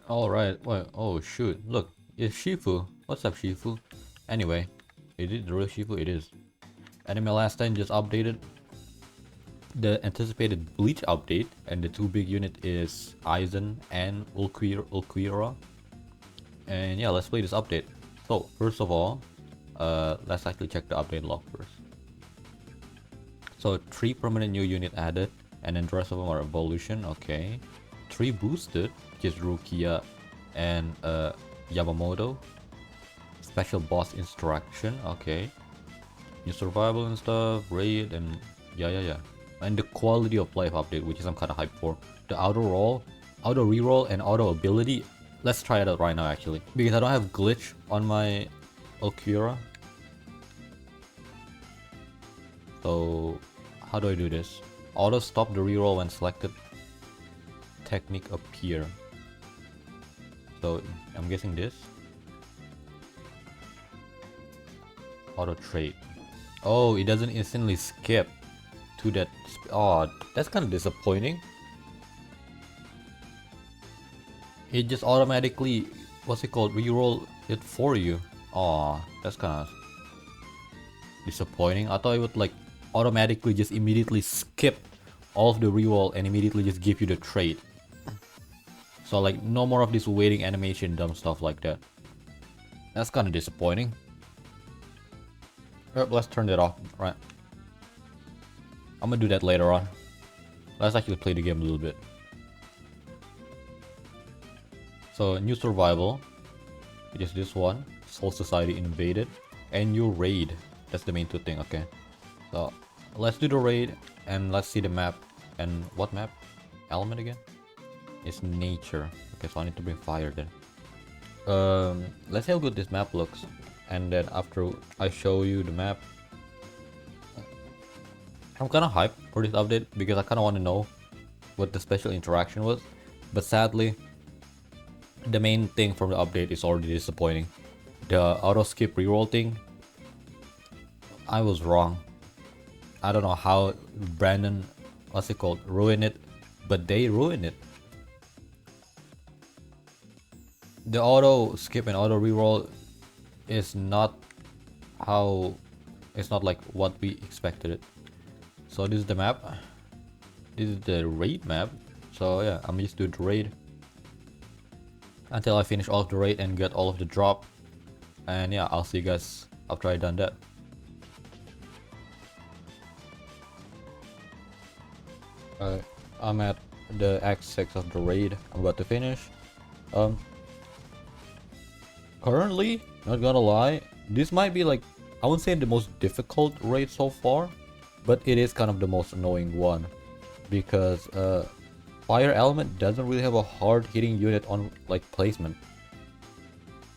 Alright, well, oh shoot, look, it's Shifu. What's up, Shifu? Anyway, is it the real Shifu? It is. Anime Last Time just updated the anticipated Bleach update, and the two big unit is Aizen and Ulquira. And yeah, let's play this update. So, first of all, let's actually check the update log first. So, 3 permanent new unit added, and then the rest of them are evolution, okay. 3 boosted, which is Rukia and Yamamoto. Special boss instruction, okay. New survival and stuff, raid, and yeah. And the quality of life update, which is I'm kind of hyped for. The auto reroll, and auto ability. Let's try it out right now actually, because I don't have glitch on my Okura. So how do I do this? Auto stop the reroll when selected technique appear. So I'm guessing this. Auto trade. Oh, it doesn't instantly skip to that. Oh, that's kind of disappointing. It just automatically, what's it called, reroll it for you. Oh, that's kind of disappointing. I thought it would like automatically just immediately skip all of the reroll and immediately just give you the trade. So like no more of this waiting animation, dumb stuff like that. That's kind of disappointing. Let's turn that off, right? I'm gonna do that later on. Let's actually play the game a little bit. So new survival, it is this one. Soul Society invaded, and new raid. That's the main two thing. Okay, so let's do the raid and let's see the map. And what map? Element again? It's nature. Okay, so I need to bring fire then. Let's see how good this map looks, and then after I show you the map, I'm kind of hyped for this update because I kind of want to know what the special interaction was, but sadly the main thing from the update is already disappointing. The auto skip reroll thing, I was wrong. I don't know how Brandon, what's it called, ruined it, but they ruined it. The auto skip and auto reroll is not how, it's not like what we expected it. So this is the map. This is the raid map. So yeah, I'm just doing the raid until I finish all of the raid and get all of the drop. And yeah, I'll see you guys after I done that. I'm at the Act 6 of the raid. I'm about to finish. Currently, not gonna lie, this might be like, I wouldn't say the most difficult raid so far, but it is kind of the most annoying one, because fire element doesn't really have a hard hitting unit on like placement.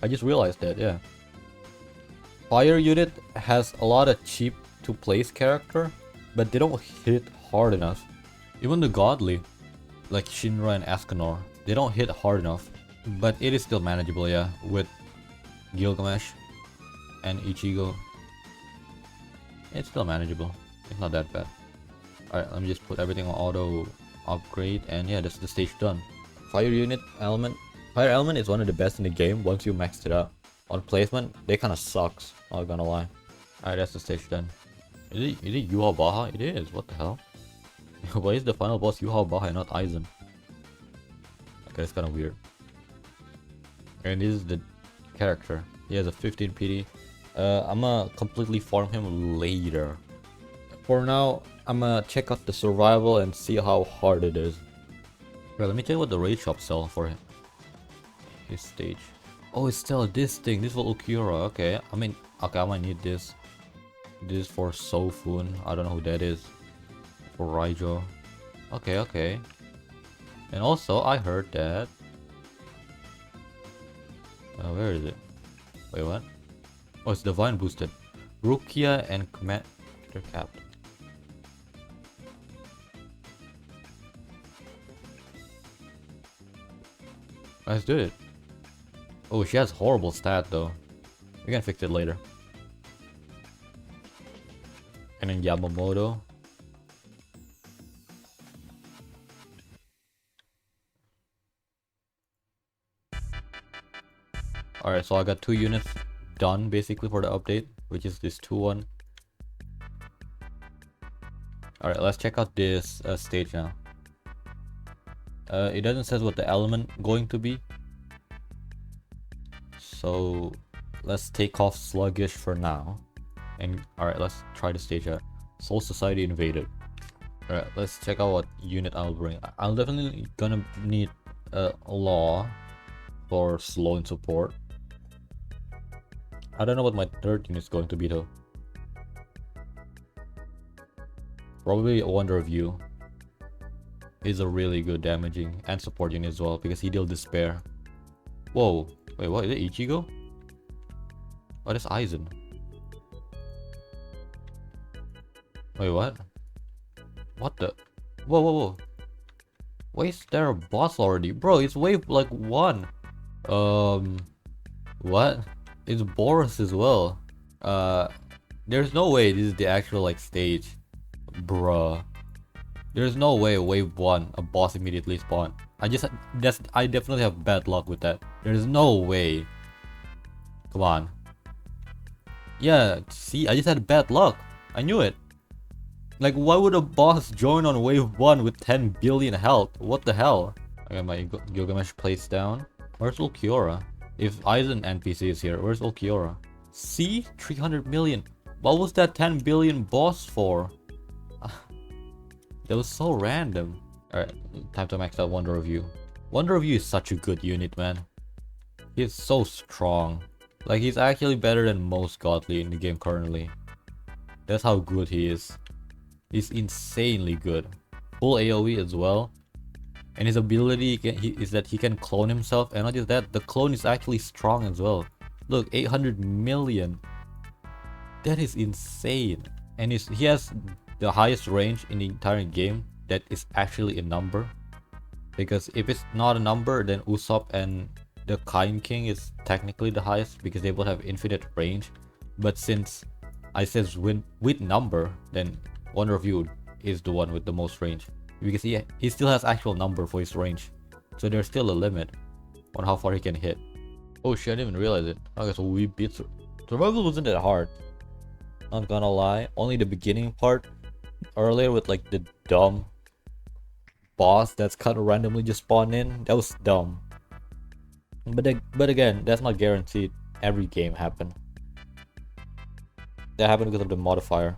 I just realized that, yeah. Fire unit has a lot of cheap to place character, but they don't hit hard enough. Even the godly, like Shinra and Escanor, they don't hit hard enough, but it is still manageable, yeah, with Gilgamesh and Ichigo. It's still manageable. It's not that bad. Alright, let me just put everything on auto upgrade, and yeah, that's the stage done. Fire unit element. Fire element is one of the best in the game once you maxed it out. On placement, they kinda sucks, not gonna lie. Alright, that's the stage done. Is it Yuha Baha? It is, what the hell? Why is the final boss Yuha Baha and not Aizen? Okay, it's kinda weird. And this is the character. He has a 15 PD. I'ma completely farm him later. For now, I'ma check out the survival and see how hard it is. Right, let me check what the raid shop sell for him. His stage. Oh, it's still this thing. This for Ukura. Okay, I mean, okay, I might need this. This is for Sofun. I don't know who that is. For Raijo. Okay. And also, I heard that. Where is it? Wait, what? Oh, it's Divine boosted. Rukia and Commander Cap. Let's do it. Oh, she has horrible stat though. We can fix it later. And then Yamamoto. Alright, so I got 2 units done basically for the update, which is this 2-1. Alright, let's check out this stage now. It doesn't say what the element going to be. So let's take off sluggish for now. And alright, let's try the stage out. Soul Society invaded. Alright, let's check out what unit I'll bring. I'll definitely gonna need a law for slow and support. I don't know what my third unit is going to be though. Probably a Wonder of You is a really good damaging and support unit as well because he deals Despair. Whoa, wait, what is it? Ichigo? What is Aizen? Wait, what? What the? Whoa, whoa, whoa. Why is there a boss already? Bro, it's wave like 1. What? It's Boris as well. There's no way this is the actual like stage. Bruh. There's no way wave 1 a boss immediately spawned. I definitely have bad luck with that. There's no way. Come on. Yeah, see, I just had bad luck. I knew it. Like, why would a boss join on wave 1 with 10 billion health? What the hell? I got my Gilgamesh placed down. Where's Ulquiorra? If Aizen NPC is here, where's Ulquiorra? See? 300 million. What was that 10 billion boss for? That was so random. Alright, time to max out Wonder of You. Wonder of You is such a good unit, man. He's so strong. Like, he's actually better than most godly in the game currently. That's how good he is. He's insanely good. Full AoE as well. And his ability is that he can clone himself. And not just that, the clone is actually strong as well. Look, 800 million. That is insane. And he has the highest range in the entire game that is actually a number. Because if it's not a number, then Usopp and the Kind King is technically the highest because they both have infinite range. But since I says with number, then Wonder of You is the one with the most range. Because he still has actual number for his range. So there's still a limit on how far he can hit. Oh shit, I didn't even realize it. Okay, so we beat Survival wasn't that hard. Not gonna lie. Only the beginning part earlier with like the dumb boss that's kind of randomly just spawned in. That was dumb. But again, that's not guaranteed. Every game happened. That happened because of the modifier.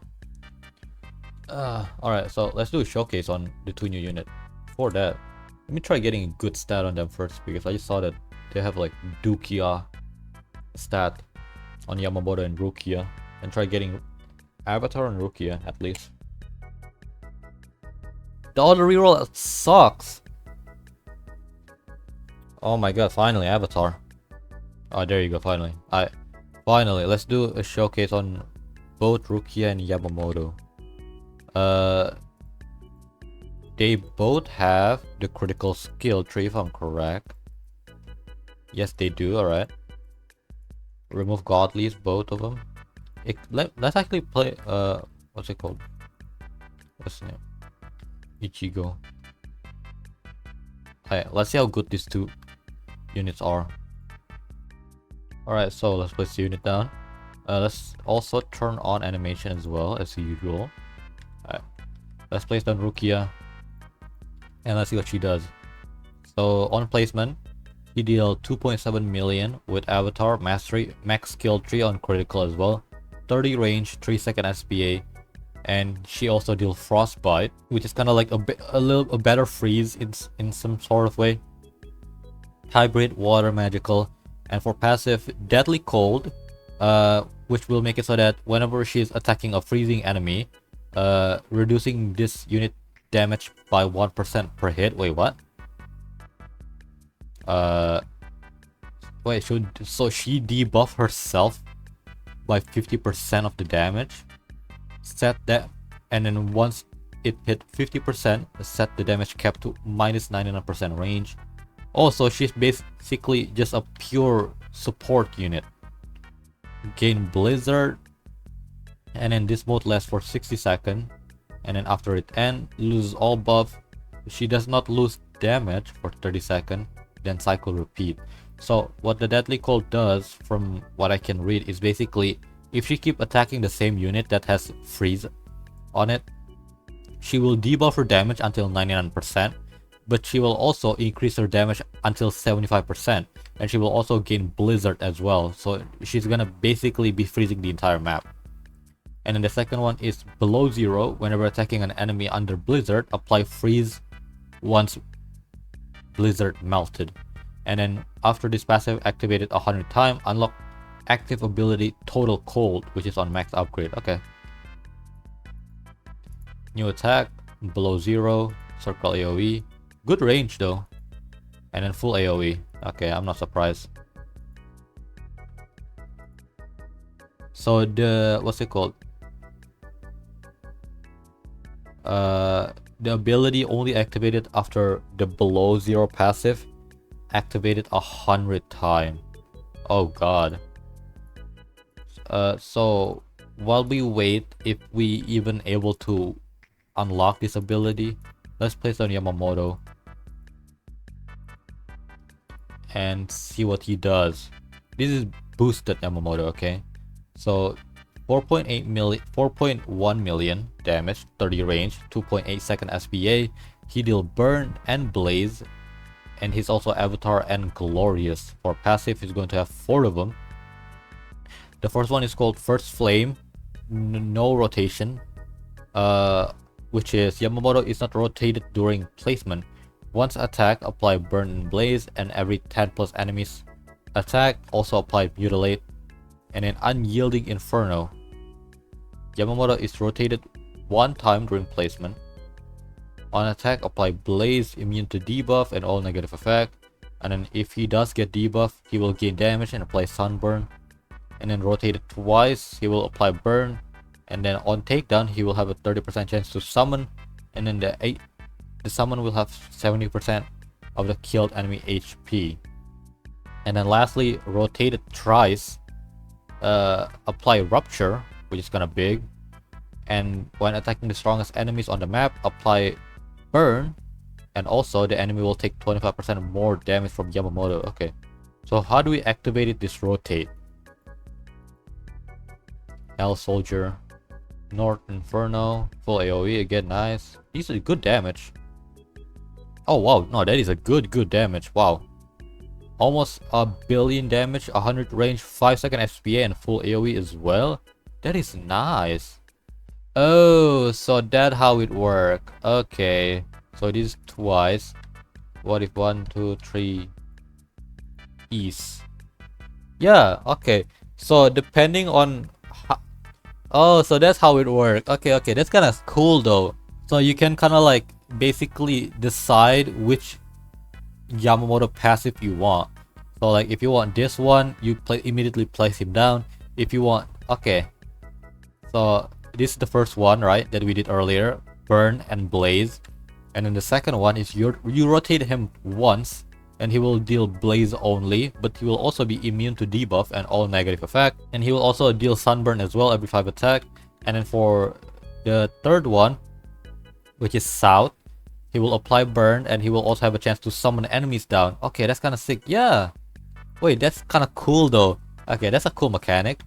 Alright, so let's do a showcase on the 2 new unit. Before that, let me try getting a good stat on them first because I just saw that they have like Rukia stat on Yamamoto and Rukia. And try getting Avatar and Rukia at least. The auto reroll sucks. Oh my god, finally Avatar. Oh, there you go, finally. Finally, let's do a showcase on both Rukia and Yamamoto. They both have the critical skill tree if I'm correct. Yes, they do, alright. Remove godlies, both of them. Let's actually play, what's it called? What's the name? Ichigo. Alright, let's see how good these 2 units are. Alright, so let's place the unit down. Let's also turn on animation as well as usual. Alright, let's place down Rukia. And let's see what she does. So on placement, she deals 2.7 million with Avatar, Mastery, Max Skill Tree on critical as well. 30 range, 3 second SPA. And she also deals Frostbite, which is kind of like a better freeze in some sort of way. Hybrid, Water, Magical. And for passive, Deadly Cold, which will make it so that whenever she's attacking a freezing enemy, reducing this unit damage by 1% per hit. Wait, what? Wait, so she debuff herself by 50% of the damage? Set that, and then once it hit 50%, set the damage cap to minus 99% range. Also, she's basically just a pure support unit. Gain Blizzard, and then this mode lasts for 60 seconds, and then after it ends, lose all buff. She does not lose damage for 30 seconds, then cycle repeat. So what the deadly cold does, from what I can read, is basically if she keep attacking the same unit that has freeze on it, she will debuff her damage until 99%, but she will also increase her damage until 75%, and she will also gain blizzard as well, so she's gonna basically be freezing the entire map. And then the second one is below zero. Whenever attacking an enemy under blizzard, apply freeze once blizzard melted. And then after this passive activated 100 times, unlock active ability total cold, which is on max upgrade. Okay. New attack, below zero, circle AoE. Good range though. And then full AoE. Okay, I'm not surprised. So the, what's it called? The ability only activated after the below zero passive activated 100 times. Oh god. So while we wait, if we even able to unlock this ability, let's place on Yamamoto and see what he does. This is boosted Yamamoto, okay? So 4.1 million damage, 30 range, 2.8 second SPA. He deal burn and blaze, and he's also avatar and glorious. For passive, he's going to have 4 of them. The first one is called First Flame, no rotation, which is Yamamoto is not rotated during placement. Once attack, apply burn and blaze, and every 10 plus enemies attack, also apply mutilate. And an unyielding inferno. Yamamoto is rotated 1 time during placement. On attack, apply blaze, immune to debuff and all negative effect. And then if he does get debuff, he will gain damage and apply sunburn. And then rotated twice, he will apply burn. And then on takedown, he will have a 30% chance to summon. And then the summon will have 70% of the killed enemy HP. And then lastly, rotated thrice. Apply rupture, which is kind of big, and when attacking the strongest enemies on the map, apply burn, and also the enemy will take 25% more damage from Yamamoto. Okay, so how do we activate this rotate? L soldier, North Inferno, full AoE again, nice. These are good damage. Oh wow, no, that is a good damage. Wow. Almost a billion damage, 100 range, 5 second SPA, and full AoE as well. That is nice. Oh, so that's how it work. Okay, so this is twice. What if 1, 2, 3 east? Yeah, okay. So depending on oh, so that's how it works. Okay, that's kind of cool though. So you can kind of like basically decide which Yamamoto passive you want. So like if you want this one, you immediately place him down. If you want, okay, so this is the first one, right, that we did earlier, burn and blaze. And then the second one is you rotate him once and he will deal blaze only, but he will also be immune to debuff and all negative effect, and he will also deal sunburn as well every 5 attack. And then for the third one, which is south, he will apply burn and he will also have a chance to summon enemies down. Okay, that's kind of sick. Yeah. Wait, that's kind of cool though. Okay, that's a cool mechanic.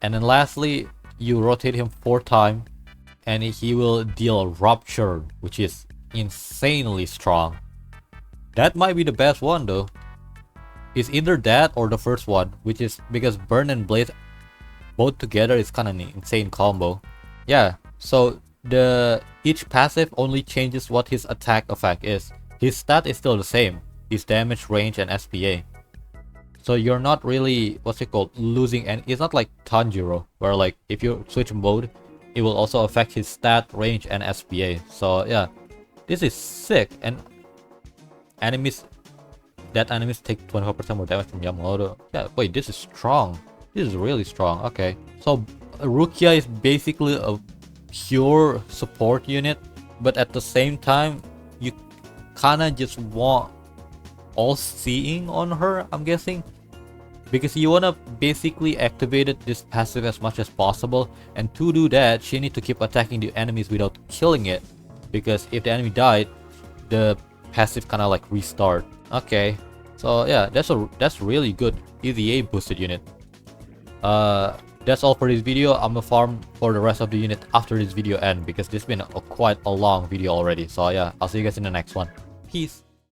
And then lastly, you rotate him 4 times and he will deal rupture, which is insanely strong. That might be the best one though. It's either that or the first one, which is because burn and blaze both together is kind of an insane combo. Yeah, so each passive only changes what his attack effect is. His stat is still the same, his damage, range, and SPA. So you're not really, what's it called, losing, and it's not like Tanjiro, where like if you switch mode, it will also affect his stat, range, and SPA. So yeah, this is sick. And enemies take 25% more damage from Yamamoto. Yeah, wait, this is strong. This is really strong. Okay, so Rukia is basically a pure support unit, but at the same time you kinda just want all seeing on her, I'm guessing, because you wanna basically activate this passive as much as possible, and to do that she needs to keep attacking the enemies without killing it, because if the enemy died, the passive kinda like restart. Okay, So yeah, that's really good EVA boosted unit. That's all for this video. I'm gonna farm for the rest of the unit after this video end because this has been quite a long video already. So yeah, I'll see you guys in the next one. Peace.